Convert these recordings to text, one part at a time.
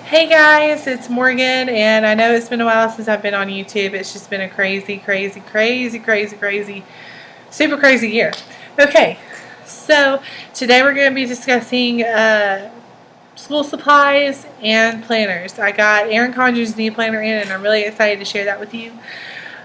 Hey guys, it's Morgan, and I know it's been a while since I've been on YouTube. It's just been a crazy, super crazy year. Okay, so today we're going to be discussing school supplies and planners. I got Erin Condren's new planner in, and I'm really excited to share that with you.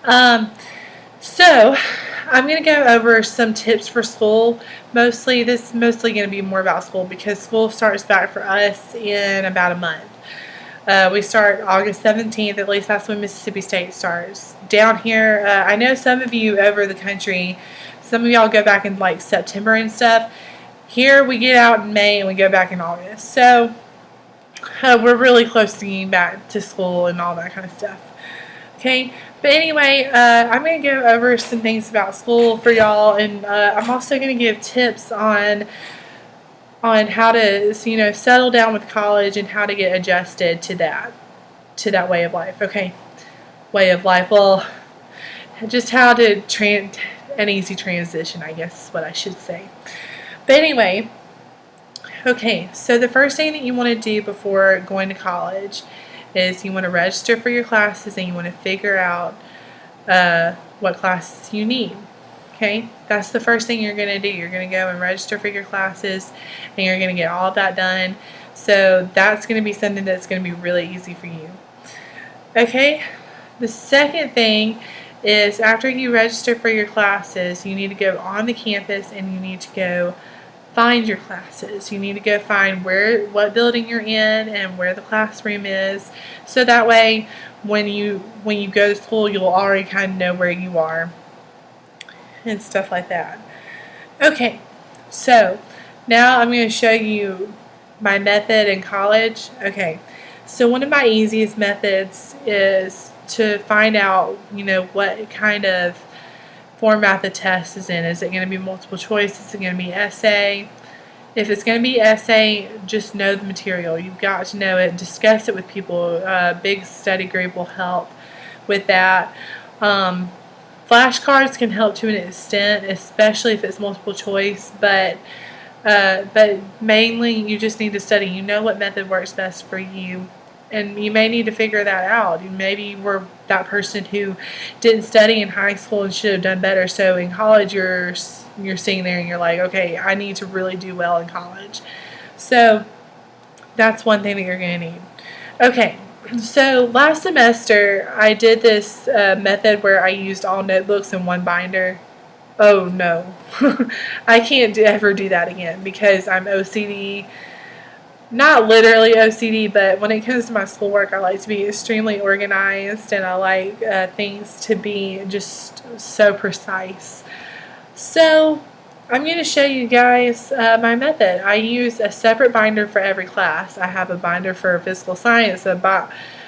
Um, so I'm going to go over some tips for school. This is mostly going to be more about school because school starts back for us in about a month. We start August 17th, at least that's when Mississippi State starts. Down here, I know some of you over the country, some of y'all go back in like September and stuff. Here we get out in May and we go back in August. So we're really close to getting back to school and all that kind of stuff. Okay, but anyway, I'm going to go over some things about school for y'all, and I'm also going to give tips on how to settle down with college and how to get adjusted to that way of life. Okay, way of life. Well, just how to an easy transition, I guess is what I should say. But anyway, okay, so the first thing that you want to do before going to college is you want to register for your classes and you want to figure out what classes you need. Okay, that's the first thing you're going to do. You're going to go and register for your classes and you're going to get all of that done. So that's going to be something that's going to be really easy for you. Okay, the second thing is after you register for your classes, you need to go on the campus and you need to go find your classes. You need to go find what building you're in and where the classroom is. So that way when you go to school, you'll already kind of know where you are and stuff like that. Okay, so now I'm going to show you my method in college. Okay, so one of my easiest methods is to find out, what kind of format the test is in. Is it going to be multiple choice? Is it going to be essay? If it's going to be essay, just know the material. You've got to know it. Discuss it with people. A big study group will help with that. Flashcards can help to an extent, especially if it's multiple choice, but mainly you just need to study. You know what method works best for you, and you may need to figure that out. Maybe you were that person who didn't study in high school and should have done better, so in college you're sitting there and you're like, okay, I need to really do well in college. So that's one thing that you're going to need. Okay. So last semester I did this method where I used all notebooks in one binder. Oh no, I can't ever do that again because I'm OCD. Not literally OCD, but when it comes to my schoolwork, I like to be extremely organized and I like things to be just so precise. So I'm going to show you guys my method. I use a separate binder for every class. I have a binder for physical science, a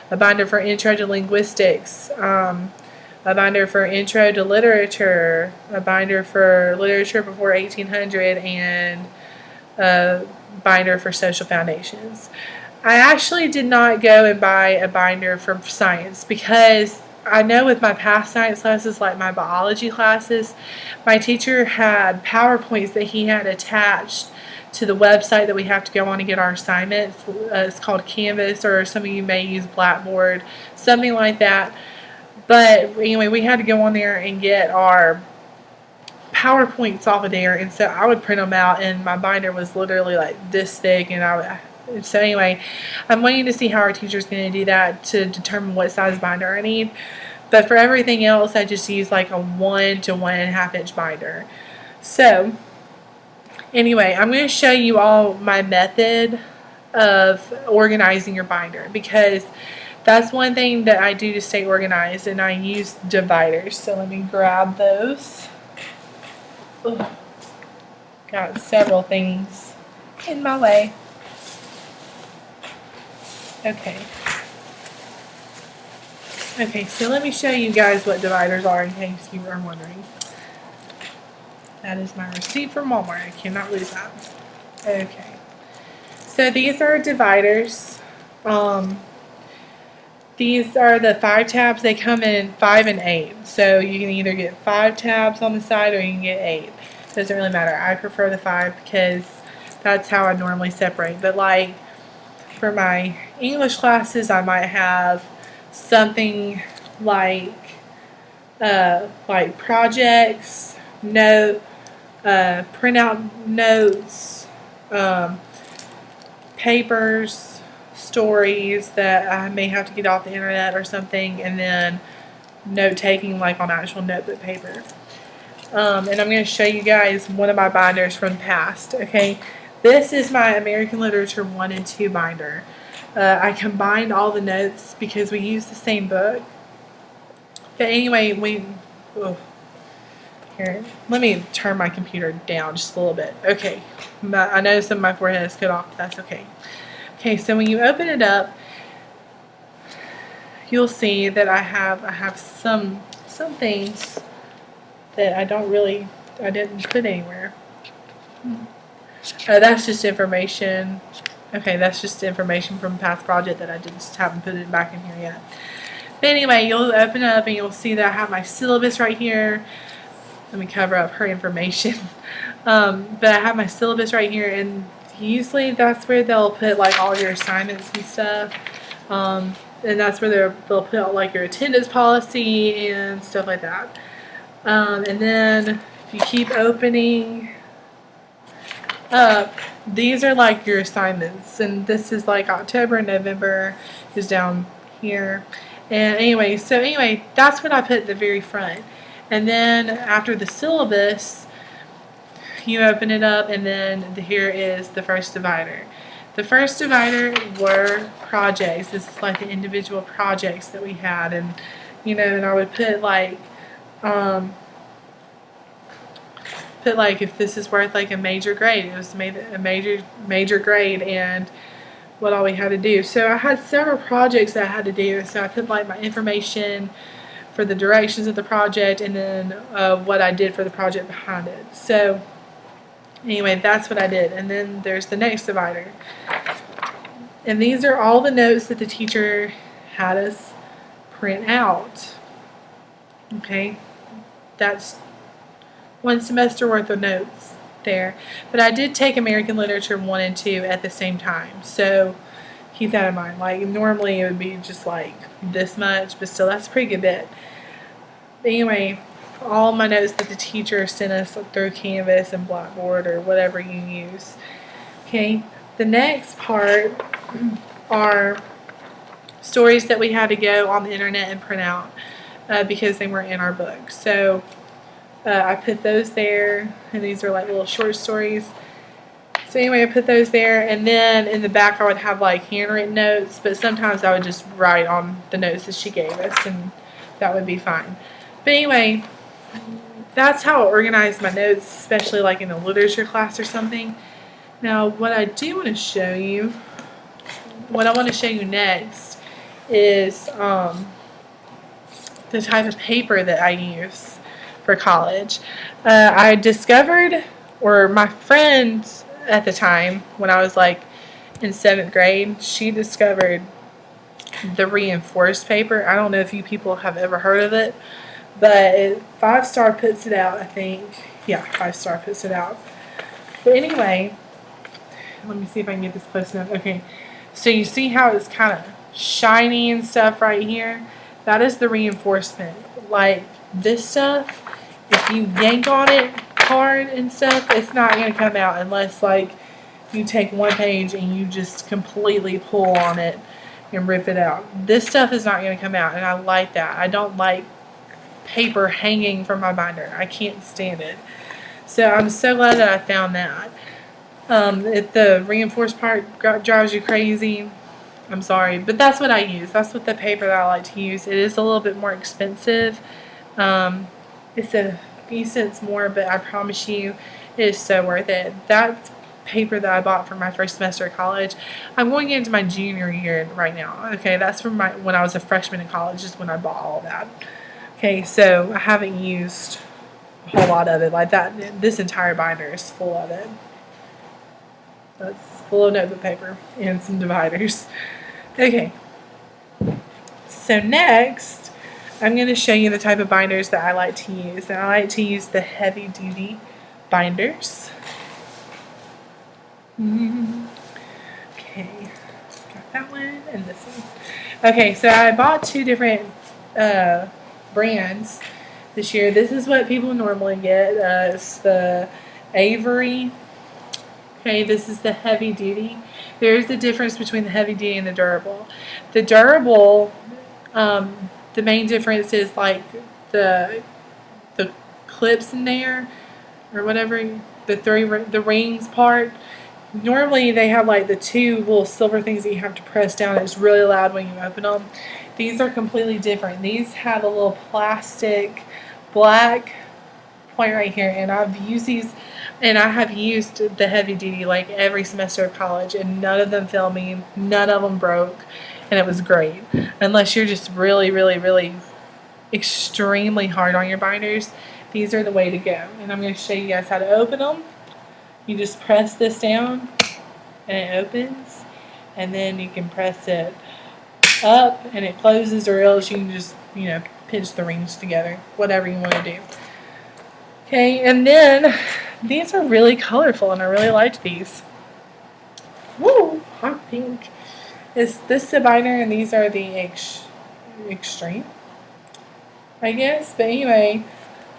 binder for intro to linguistics, a binder for intro to literature, a binder for literature before 1800, and a binder for social foundations. I actually did not go and buy a binder for science because I know with my past science classes, like my biology classes, my teacher had PowerPoints that he had attached to the website that we have to go on to get our assignments. It's called Canvas, or some of you may use Blackboard, something like that. But anyway, we had to go on there and get our PowerPoints off of there, and so I would print them out, and my binder was literally like this thick, and so anyway, I'm waiting to see how our teacher's going to do that to determine what size binder I need. But for everything else, I just use like a 1 to 1.5 inch binder. So anyway, I'm going to show you all my method of organizing your binder because that's one thing that I do to stay organized, and I use dividers. So let me grab those. Ugh. Got several things in my way. Okay, so let me show you guys what dividers are in case you are wondering. That is my receipt from Walmart. I cannot lose that. Okay, so these are dividers. These are the 5 tabs. They come in 5 and 8. So you can either get 5 tabs on the side or you can get 8. Doesn't really matter. I prefer the 5 because that's how I normally separate. But like for my English classes, I might have something like projects, printout notes, papers, stories that I may have to get off the internet or something, and then note taking like on actual notebook paper. And I'm going to show you guys one of my binders from the past. Okay, this is my American Literature 1 and 2 binder. I combined all the notes because we use the same book. But anyway, here, let me turn my computer down just a little bit. Okay, I know some of my forehead is cut off, but that's okay. Okay, so when you open it up, you'll see that I have some things that I didn't put anywhere. That's just information. Okay, that's just information from a past project that I just haven't put it back in here yet. But anyway, you'll open up and you'll see that I have my syllabus right here. Let me cover up her information. But I have my syllabus right here, and usually that's where they'll put like all your assignments and stuff. And that's where they'll put like your attendance policy and stuff like that. And then if you keep opening up, these are like your assignments, and this is like October and November is down here. And anyway, that's what I put at the very front. And then after the syllabus, you open it up, and then here is the first divider. The first divider were projects. This is like the individual projects that we had, and and I would put like if this is worth like a major grade, it was made a major grade, and what all we had to do. So I had several projects that I had to do, so I put like my information for the directions of the project, and then what I did for the project behind it. So anyway, that's what I did. And then there's the next divider, and these are all the notes that the teacher had us print out. Okay, that's one semester worth of notes there. But I did take American Literature 1 and 2 at the same time, so keep that in mind. Like normally it would be just like this much, but still that's a pretty good bit. But anyway, all my notes that the teacher sent us through Canvas and Blackboard or whatever you use. Okay, the next part are stories that we had to go on the internet and print out because they weren't in our book. So I put those there, and these are like little short stories. So anyway, I put those there, and then in the back I would have like handwritten notes, but sometimes I would just write on the notes that she gave us, and that would be fine. But anyway, that's how I organize my notes, especially like in a literature class or something. Now, what I do want to show you, what I want to show you next is the type of paper that I use for college. I discovered, or my friend at the time, when I was like in 7th grade, she discovered the reinforced paper. I don't know if you people have ever heard of it, but 5 Star puts it out, I think. Yeah, 5 Star puts it out. But anyway, let me see if I can get this close enough. Okay, so you see how it's kind of shiny and stuff right here? That is the reinforcement. Like this stuff, if you yank on it hard and stuff, it's not going to come out unless like you take one page and you just completely pull on it and rip it out. This stuff is not going to come out, and I like that. I don't like paper hanging from my binder. I can't stand it. So I'm so glad that I found that. If the reinforced part drives you crazy, I'm sorry, but that's what I use. That's what the paper that I like to use. It is a little bit more expensive. It's a few cents more, but I promise you it is so worth it. That paper that I bought for my first semester of college, I'm going into my junior year right now. Okay, that's from when I was a freshman in college is when I bought all that. Okay, so I haven't used a whole lot of it like that. This entire binder is full of it. That's full of notebook paper and some dividers. Okay, so next I'm going to show you the type of binders that I like to use. And I like to use the heavy duty binders. Okay, and this one. Okay, so I bought two different brands this year. This is what people normally get. It's the Avery. Okay, this is the heavy duty. There's a difference between the heavy duty and the durable. The durable, the main difference is like the clips in there or whatever, the rings part. Normally they have like the two little silver things that you have to press down. It's really loud when you open them. These are completely different. These have a little plastic black point right here, and I've used these, and I have used the heavy duty like every semester of college, and none of them failed me, none of them broke, and it was great. Unless you're just really, really, really extremely hard on your binders, these are the way to go. And I'm going to show you guys how to open them. You just press this down and it opens, and then you can press it up and it closes, or else you can just, pinch the rings together, whatever you want to do. Okay, and then these are really colorful, and I really liked these. Woo, hot pink. This is the binder, and these are the extreme, I guess. But anyway,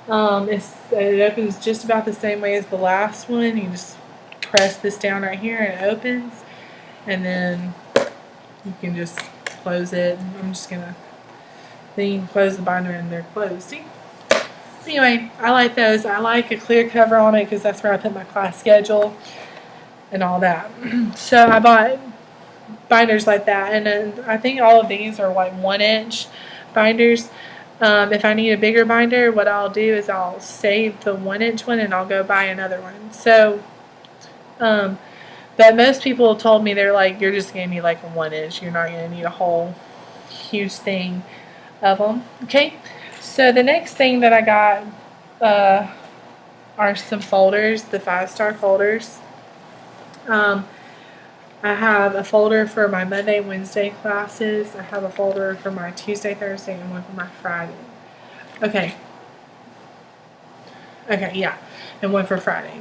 it opens just about the same way as the last one. You just press this down right here, and it opens, and then you can just close it. Then you can close the binder, and they're closed. See? Anyway, I like those. I like a clear cover on it because that's where I put my class schedule and all that. So I bought binders like that, and then I think all of these are like 1-inch binders. If I need a bigger binder, what I'll do is I'll save the 1-inch one and I'll go buy another one. So, but most people told me, they're like, you're just going to need like a 1-inch. You're not going to need a whole huge thing of them. Okay. So the next thing that I got are some folders, the 5-star folders. I have a folder for my Monday, Wednesday classes. I have a folder for my Tuesday, Thursday, and one for my Friday. Okay, yeah, and one for Friday.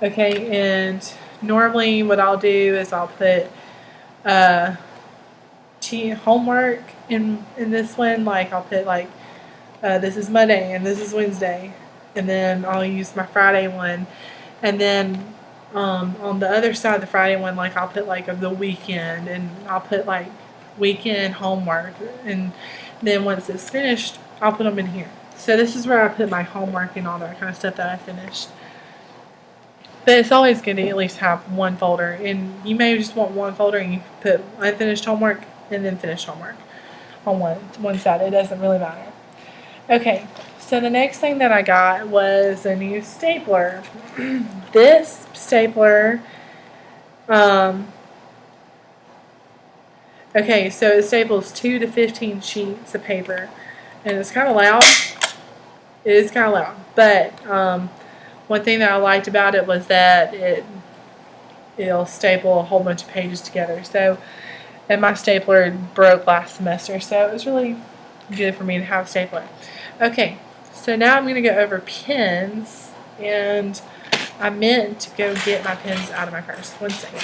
Okay, and normally what I'll do is I'll put homework in this one. Like I'll put like this is Monday and this is Wednesday, and then I'll use my Friday one, and then on the other side of the Friday one, like I'll put like the weekend, and I'll put like weekend homework, and then once it's finished, I'll put them in here. So this is where I put my homework and all that kind of stuff that I finished. But it's always good to at least have one folder, and you may just want one folder and you put unfinished homework and then finished homework on one side. It doesn't really matter. Okay, so the next thing that I got was a new stapler. This stapler, okay, so it staples 2 to 15 sheets of paper, and it's kind of loud. It is kind of loud, but one thing that I liked about it was that it'll staple a whole bunch of pages together. So, and my stapler broke last semester, so it was really good for me to have a stapler. Okay, so now I'm going to go over pens, and I meant to go get my pens out of my purse. One second.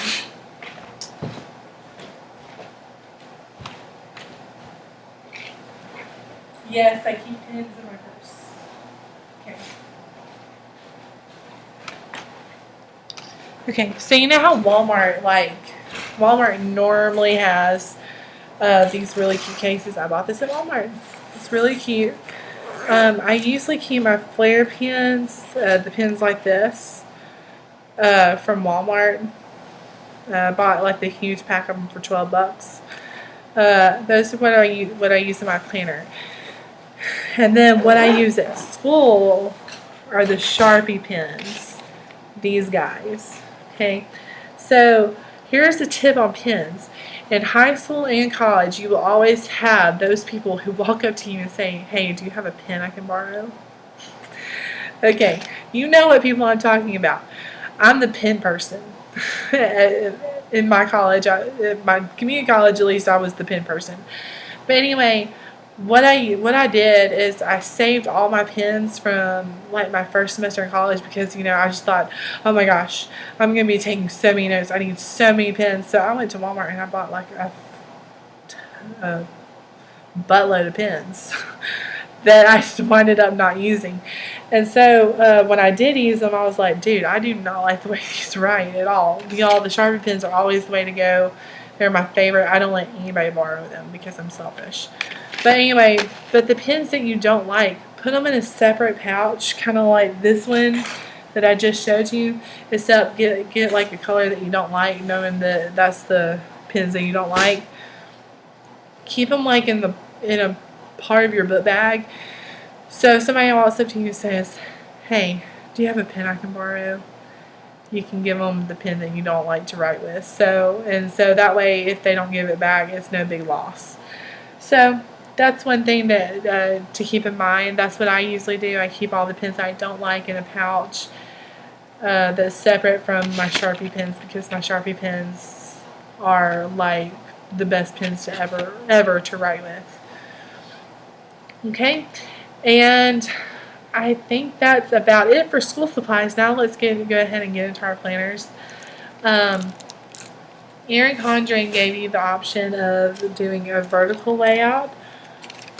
Yes, I keep pens in my purse. Okay. Okay, so you know how Walmart normally has these really cute cases. I bought this at Walmart. It's really cute. I usually keep my Flair pens, the pens like this, from Walmart. I bought like the huge pack of them for $12. Those are what I use in my planner. And then what I use at school are the Sharpie pens. These guys. Okay, so here's a tip on pens. In high school and college, you will always have those people who walk up to you and say, hey, do you have a pen I can borrow? Okay, you know what people I'm talking about. I'm the pen person. In my college, my community college at least, I was the pen person. But anyway, what I did is I saved all my pens from like my first semester in college, because I just thought, oh my gosh, I'm gonna be taking so many notes. I need so many pens. So I went to Walmart and I bought like a buttload of pens that I winded up not using. And so when I did use them, I was like, dude, I do not like the way these write at all. Y'all, the Sharpie pens are always the way to go. They're my favorite. I don't let anybody borrow them because I'm selfish. But anyway, but the pens that you don't like, put them in a separate pouch, kind of like this one that I just showed you. Except get like a color that you don't like, knowing that that's the pens that you don't like. Keep them like in a part of your book bag. So if somebody walks up to you and says, hey, do you have a pen I can borrow? You can give them the pen that you don't like to write with. So that way, if they don't give it back, it's no big loss. So that's one thing that to keep in mind. That's what I usually do. I keep all the pens I don't like in a pouch that's separate from my Sharpie pens, because my Sharpie pens are like the best pens to ever to write with. Okay, and I think that's about it for school supplies. Now let's go ahead and get into our planners. Erin Condren gave you the option of doing a vertical layout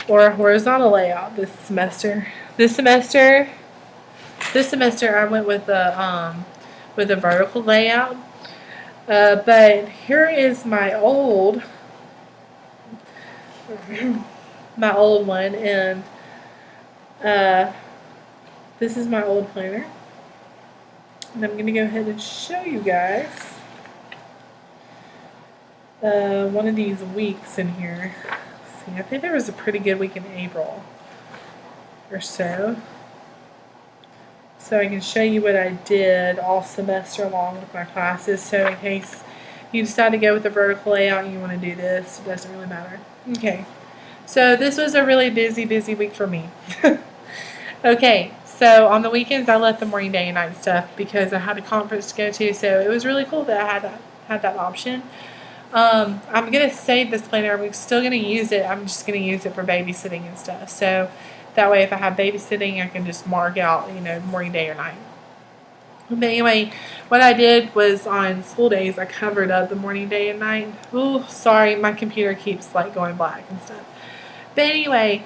or a horizontal layout this semester. This semester I went with a vertical layout. But here is my old one, and this is my old planner, and I'm going to go ahead and show you guys one of these weeks in here. Let's see, I think there was a pretty good week in April or so. So I can show you what I did all semester along with my classes. So in case you decide to go with the vertical layout and you want to do this, it doesn't really matter. Okay, so this was a really busy week for me. Okay, so on the weekends I left the morning, day, and night stuff because I had a conference to go to. So it was really cool that I had that option. I'm going to save this planner. I'm still going to use it. I'm just going to use it for babysitting and stuff. So that way if I have babysitting, I can just mark out, morning, day, or night. But anyway, what I did was on school days, I covered up the morning, day, and night. Oh, sorry, my computer keeps like going black and stuff. But anyway,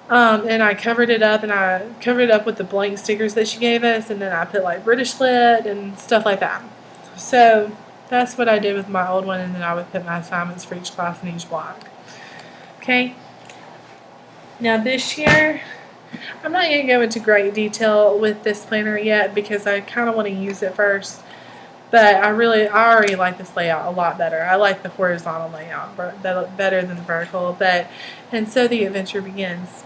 and I covered it up, and I covered it up with the blank stickers that she gave us, and then I put like British Lit and stuff like that. So that's what I did with my old one, and then I would put my assignments for each class in each block. Okay. Now this year, I'm not going to go into great detail with this planner yet because I kind of want to use it first. But I already like this layout a lot better. I like the horizontal layout better than the vertical. And so the adventure begins.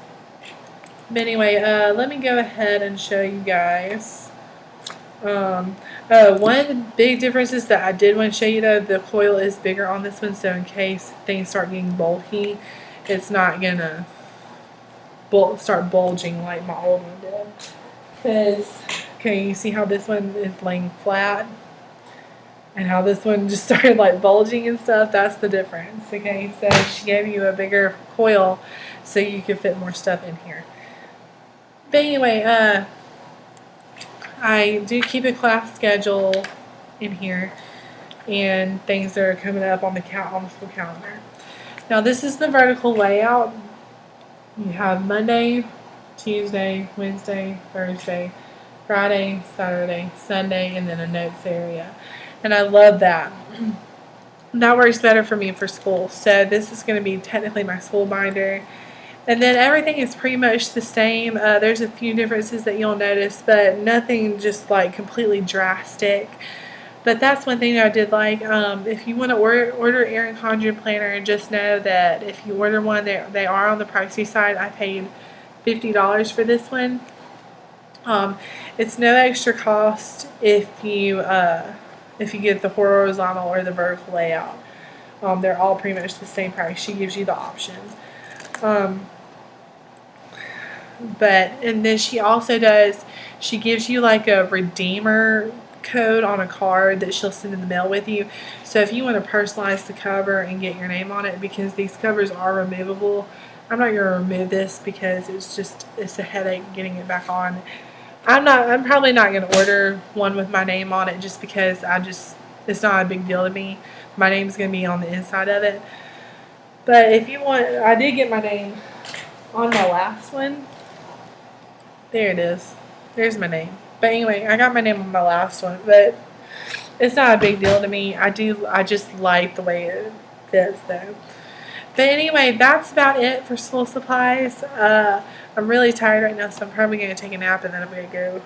But anyway, let me go ahead and show you guys. One big difference is that I did want to show you though, the coil is bigger on this one, so in case things start getting bulky, it's not going to start bulging like my old one did. Because, okay, you see how this one is laying flat and how this one just started like bulging and stuff? That's the difference. Okay, so she gave you a bigger coil so you could fit more stuff in here. But anyway, I do keep a class schedule in here and things that are coming up on the school calendar. Now this is the vertical layout. You have Monday, Tuesday, Wednesday, Thursday, Friday, Saturday, Sunday, and then a notes area. And I love that. That works better for me for school. So this is going to be technically my school binder. And then everything is pretty much the same. There's a few differences that you'll notice, but nothing just like completely drastic. But that's one thing I did like. If you want to order Erin Condren Planner, just know that if you order one, they are on the pricey side. I paid $50 for this one. It's no extra cost if you get the horizontal or the vertical layout. They're all pretty much the same price. She gives you the options. And then she also she gives you like a redeemer code on a card that she'll send in the mail with you. So if you want to personalize the cover and get your name on it, because these covers are removable, I'm not going to remove this because it's a headache getting it back on. I'm probably not going to order one with my name on it just because it's not a big deal to me. My name's going to be on the inside of it. But if you want, I did get my name on my last one. There it is. There's my name. But anyway, I got my name on my last one, but it's not a big deal to me. I just like the way it fits though. But anyway, that's about it for school supplies. I'm really tired right now, so I'm probably going to take a nap and then I'm going to go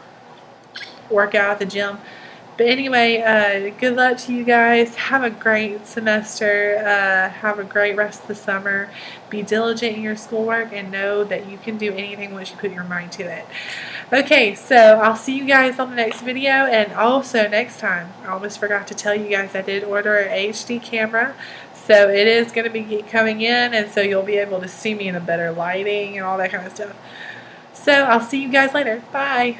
work out at the gym. But anyway, good luck to you guys. Have a great semester. Have a great rest of the summer. Be diligent in your schoolwork and know that you can do anything once you put your mind to it. Okay, so I'll see you guys on the next video. And also next time, I almost forgot to tell you guys I did order an HD camera. So it is going to be coming in, and so you'll be able to see me in a better lighting and all that kind of stuff. So I'll see you guys later. Bye.